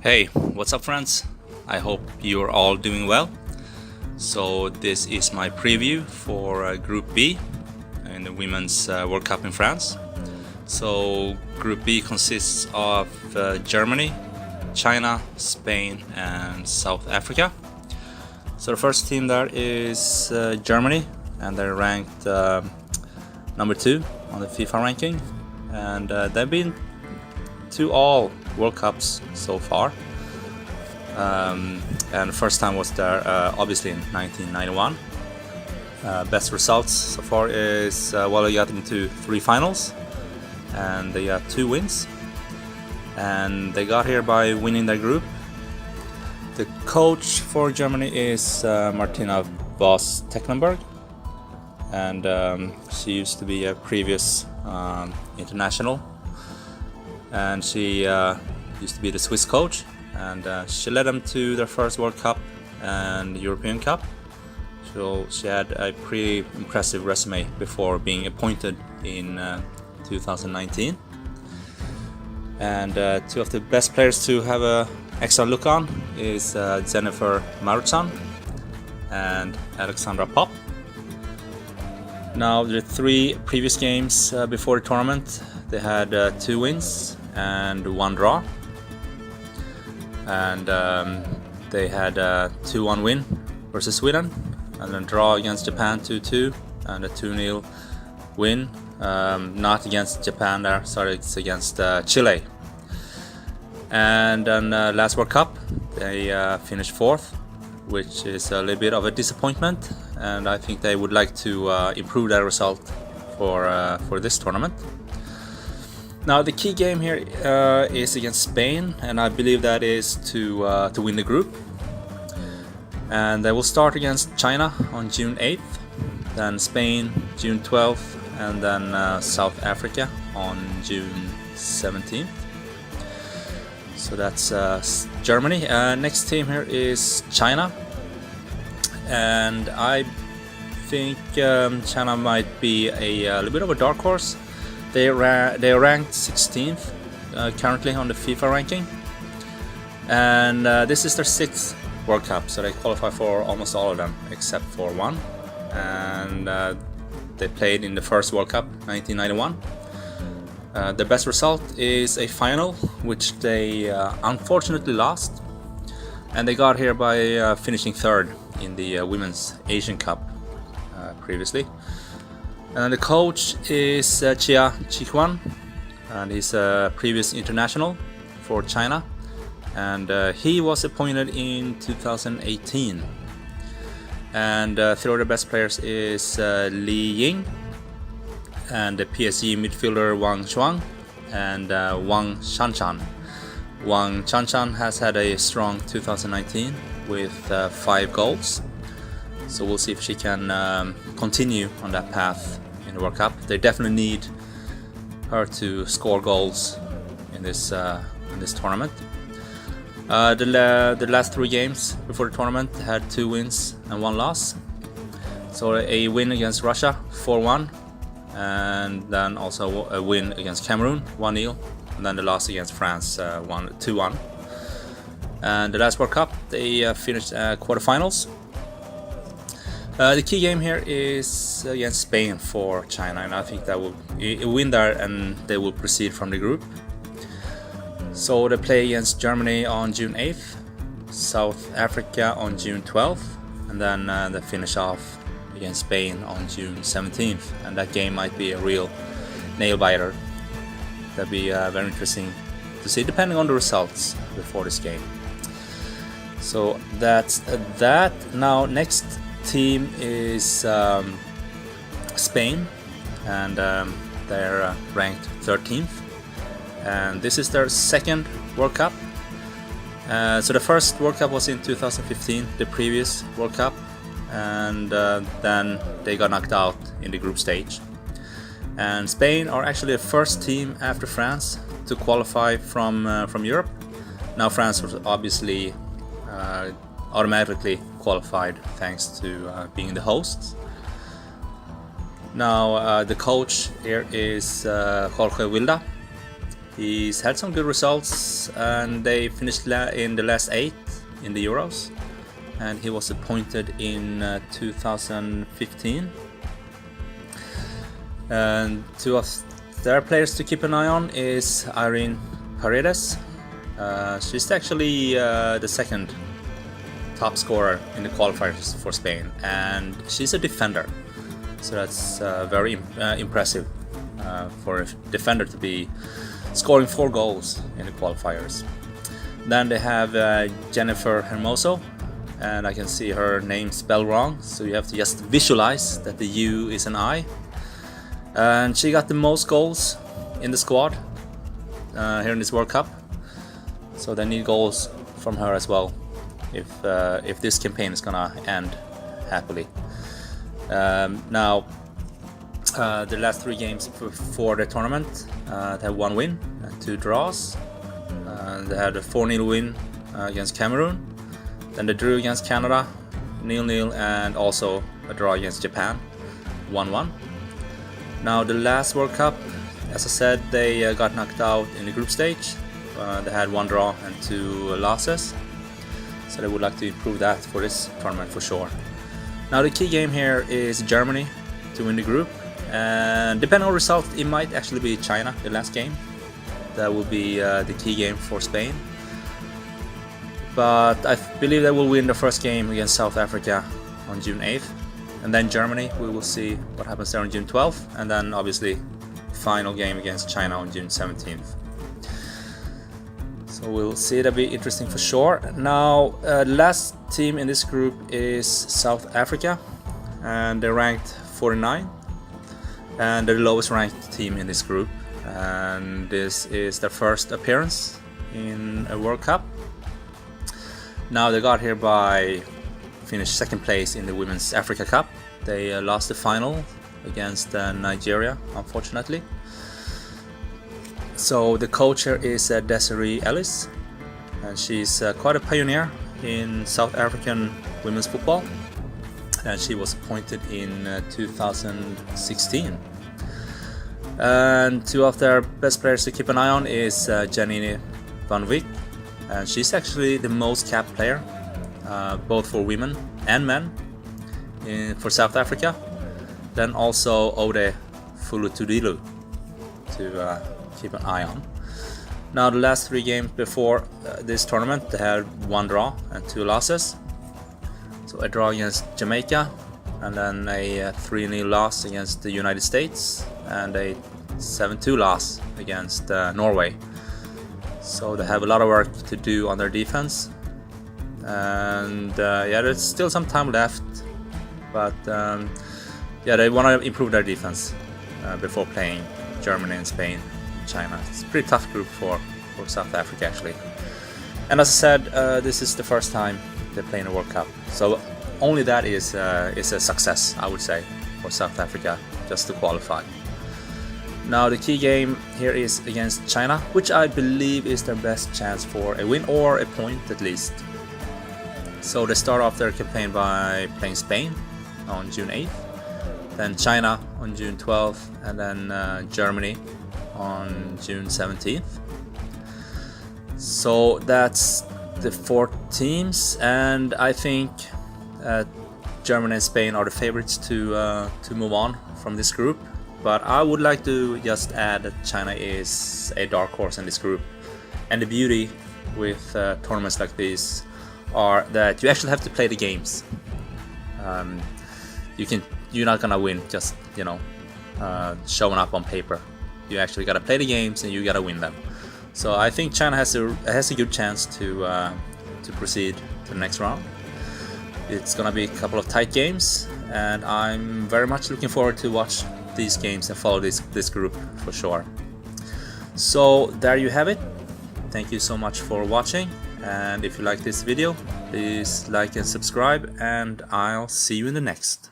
Hey, what's up friends? I hope you're all doing well. So this is my preview for Group B in the Women's World Cup in France. So Group B consists of Germany, China, Spain and South Africa. So the first team there is Germany, and they're ranked number 2 on the FIFA ranking, and they've been to all World Cups so far, and the first time was there obviously in 1991. Best results so far is they got into 3 finals and they got 2 wins, and they got here by winning their group. The coach for Germany is Martina Voss-Tecklenburg, and she used to be a previous international, and she used to be the Swiss coach, and she led them to their first World Cup and European Cup. So she had a pretty impressive resume before being appointed in 2019. And 2 of the best players to have a extra look on is Jennifer Maruchan and Alexandra Popp. Now the 3 previous games before the tournament, they had 2 wins and 1 draw, and they had a 2-1 win versus Sweden, and a draw against Japan 2-2, and a 2-0 win, not against Japan there, sorry, it's against Chile. And then last World Cup they finished 4th, which is a little bit of a disappointment, and I think they would like to improve their result for this tournament. Now the key game here is against Spain, and I believe that is to win the group. And they will start against China on June 8th, then Spain June 12th, and then South Africa on June 17th. So that's Germany. Next team here is China, and I think China might be a little bit of a dark horse. They are ranked 16th currently on the FIFA ranking, and this is their 6th World Cup, so they qualify for almost all of them except for 1, and they played in the first World Cup 1991. Their best result is a final, which they unfortunately lost, and they got here by finishing 3rd in the Women's Asian Cup previously. And the coach is Chia Chi-Huan, and he's a previous international for China, and he was appointed in 2018. And 3 of the best players is Li Ying, and the PSG midfielder Wang Shuang, and Wang Shanshan. Wang Shanshan has had a strong 2019 with 5 goals, so we'll see if she can continue on that path in the World Cup. They definitely need her to score goals in this tournament. The last 3 games before the tournament had 2 wins and 1 loss. So a win against Russia 4-1, and then also a win against Cameroon 1-0, and then the loss against France 2-1. And the last World Cup they finished quarterfinals. The key game here is against Spain for China, and I think that will win there and they will proceed from the group. So they play against Germany on June 8th, South Africa on June 12th, and then they finish off against Spain on June 17th, and that game might be a real nail biter. That'd be very interesting to see, depending on the results before this game. So that's that. Now next team is Spain, and they're ranked 13th, and this is their 2nd World Cup. So the first World Cup was in 2015, the previous World Cup, and then they got knocked out in the group stage. And Spain are actually the first team after France to qualify from Europe. Now France was obviously automatically qualified thanks to being the hosts. Now the coach here is Jorge Wilda, He's had some good results, and they finished in the last 8 in the Euros, and he was appointed in 2015. And 2 of their players to keep an eye on is Irene Paredes. She's actually the second top scorer in the qualifiers for Spain, and she's a defender, so that's very impressive for a defender to be scoring 4 goals in the qualifiers. Then they have Jennifer Hermoso, and I can see her name spelled wrong, so you have to just visualize that the U is an I. And she got the most goals in the squad here in this World Cup, so they need goals from her as well if this campaign is gonna end happily. Now the last 3 games for the tournament, they have 1 win and 2 draws. They had a 4-0 win against Cameroon, then they drew against Canada 0-0, and also a draw against Japan 1-1. Now the last World Cup, as I said, they got knocked out in the group stage. They had 1 draw and 2 losses, so they would like to improve that for this tournament for sure. Now the key game here is Germany to win the group, and depending on result, it might actually be China the last game. That will be the key game for Spain, but I believe they will win the first game against South Africa on June 8th, and then Germany, we will see what happens there on June 12th, and then obviously final game against China on June 17th. So we'll see, that'll be interesting for sure. Now the last team in this group is South Africa, and they're ranked 49, and they're the lowest ranked team in this group, and this is their first appearance in a World Cup. Now they got here by finished 2nd place in the Women's Africa Cup. They lost the final against Nigeria, unfortunately. So the coach here is Desiree Ellis, and she's quite a pioneer in South African women's football, and she was appointed in 2016. And 2 of their best players to keep an eye on is Janine van Wyk, and she's actually the most capped player, both for women and men for South Africa. Then also Ode Fulutudilu to keep an eye on. Now the last 3 games before this tournament, they had 1 draw and 2 losses. So a draw against Jamaica, and then a 3-0 loss against the United States, and a 7-2 loss against Norway. So they have a lot of work to do on their defense, and yeah, there's still some time left, but yeah, they want to improve their defense before playing Germany and Spain, China. It's a pretty tough group for South Africa actually. And as I said, this is the first time they play in a World Cup, so only that is a success, I would say, for South Africa just to qualify. Now the key game here is against China, which I believe is their best chance for a win or a point at least. So they start off their campaign by playing Spain on June 8th, then China on June 12th, and then Germany on June 17th. So that's the 4 teams, and I think Germany and Spain are the favorites to move on from this group. But I would like to just add that China is a dark horse in this group, and the beauty with tournaments like this are that you actually have to play the games. You're not gonna win just showing up on paper. You actually gotta play the games and you gotta win them. So I think China has a good chance to proceed to the next round. It's gonna be a couple of tight games, and I'm very much looking forward to watch these games and follow this group for sure. So there you have it. Thank you so much for watching, and if you like this video, please like and subscribe, and I'll see you in the next.